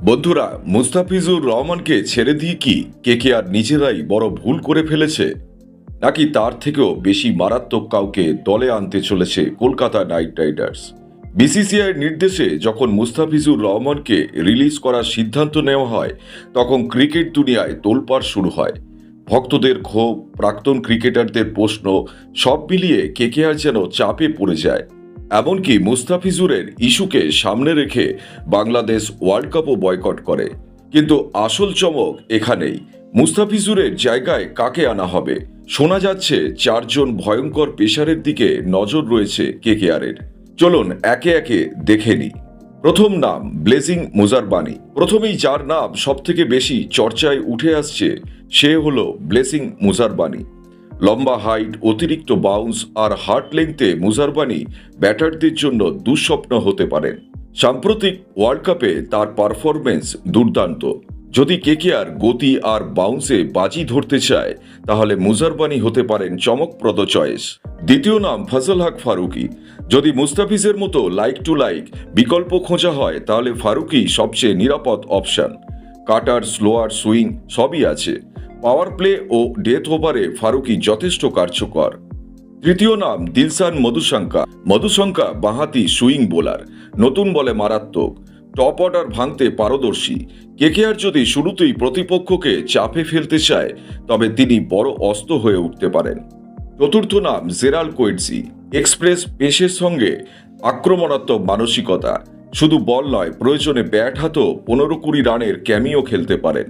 বন্ধুরা, মুস্তাফিজুর রহমানকে ছেড়ে দিয়ে কি কেকেআর নিজেরাই বড় ভুল করে ফেলেছে, নাকি তার থেকেও বেশি মারাত্মক কাউকে দলে আনতে চলেছে কলকাতা নাইট রাইডার্স? বিসিসিআইয়ের নির্দেশে যখন মুস্তাফিজুর রহমানকে রিলিজ করার সিদ্ধান্ত নেওয়া হয়, তখন ক্রিকেট দুনিয়ায় তোলপাড় শুরু হয়। ভক্তদের ক্ষোভ, প্রাক্তন ক্রিকেটারদের প্রশ্ন, সব মিলিয়ে কেকেআর যেন চাপে পড়ে যায়। এমনকি মুস্তাফিজুরের ইস্যুকে সামনে রেখে বাংলাদেশ ওয়ার্ল্ড কাপও বয়কট করে। কিন্তু আসল চমক এখানেই, মুস্তাফিজুরের জায়গায় কাকে আনা হবে? শোনা যাচ্ছে 4জন ভয়ঙ্কর পেসারের দিকে নজর রয়েছে কেকেআরের। চলুন একে একে দেখে নিই। প্রথম নাম ব্লেজিং মুজারবানি। প্রথমেই যার নাম সবথেকে বেশি চর্চায় উঠে আসছে সে হলো ব্লেসিং মুজারবানি। লম্বা হাইট, অতিরিক্ত বাউন্স আর হার্ট লেংথে মুজারবানি ব্যাটারদের জন্য দুঃস্বপ্ন হতে পারেন। সাম্প্রতিক ওয়ার্ল্ড কাপে তার পারফরমেন্স দুর্দান্ত। যদি কেকেআর গতি আর বাউন্সে বাজি ধরতে চায়, তাহলে মুজারবানি হতে পারেন চমকপ্রদ চয়েস। দ্বিতীয় নাম ফজল হক ফারুকি। যদি মুস্তাফিজের মতো লাইক টু লাইক বিকল্প খোঁজা হয়, তাহলে ফারুকি সবচেয়ে নিরাপদ অপশন। কাটার, স্লোয়ার, সুইং সবই আছে। পাওয়ার প্লে ও ডেথ ওভারে ফারুকি যথেষ্ট কার্যকর। তৃতীয় নাম দিলশান মধুশঙ্কা বাঁহাতি সুইং বোলার, নতুন বলে মারাত্মক, টপ অর্ডার ভাঙতে পারদর্শী। কেকেআর যদি শুরুতেই প্রতিপক্ষকে চাপে ফেলতে চায়, তবে তিনি বড় অস্ত্র হয়ে উঠতে পারেন। চতুর্থ নাম জেরাল্ড কোয়েটজি। এক্সপ্রেস পেসের সঙ্গে আক্রমণাত্মক মানসিকতা, শুধু বল নয়, প্রয়োজনে ব্যাট হাতেও 15-20 রানের ক্যামিও খেলতে পারেন।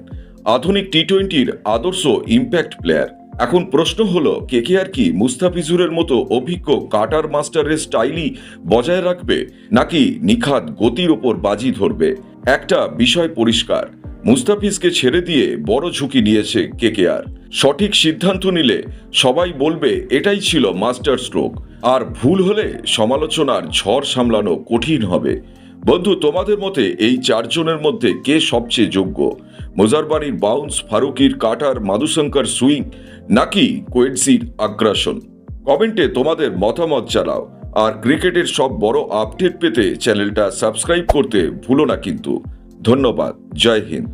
আধুনিক টি-20-র আদর্শ ইম্প্যাক্ট প্লেয়ার। এখন প্রশ্ন হলো, কেকেআর কি মুস্তাফিজুরের মতো অভিজ্ঞ কাটার মাস্টারের স্টাইলই বজায় রাখবে, নাকি নিখাত গতির ওপর বাজি ধরবে? একটা বিষয় পরিষ্কার, মুস্তাফিজকে ছেড়ে দিয়ে বড় ঝুঁকি নিয়েছে কেকেআর। সঠিক সিদ্ধান্ত নিলে সবাই বলবে এটাই ছিল মাস্টার স্ট্রোক, আর ভুল হলে সমালোচনার ঝড় সামলানো কঠিন হবে। বন্ধু, তোমাদের মতে এই 4জনের মধ্যে কে সবচেয়ে যোগ্য? মুজারবানির বাউন্স, ফারুকির কাটার, মাধুশঙ্কর সুইং, নাকি কোয়েটজির আগ্রাসন? কমেন্টে তোমাদের মতামত জানাও। আর ক্রিকেটের সব বড় আপডেট পেতে চ্যানেলটা সাবস্ক্রাইব করতে ভুলো না কিন্তু। ধন্যবাদ। জয় হিন্দ।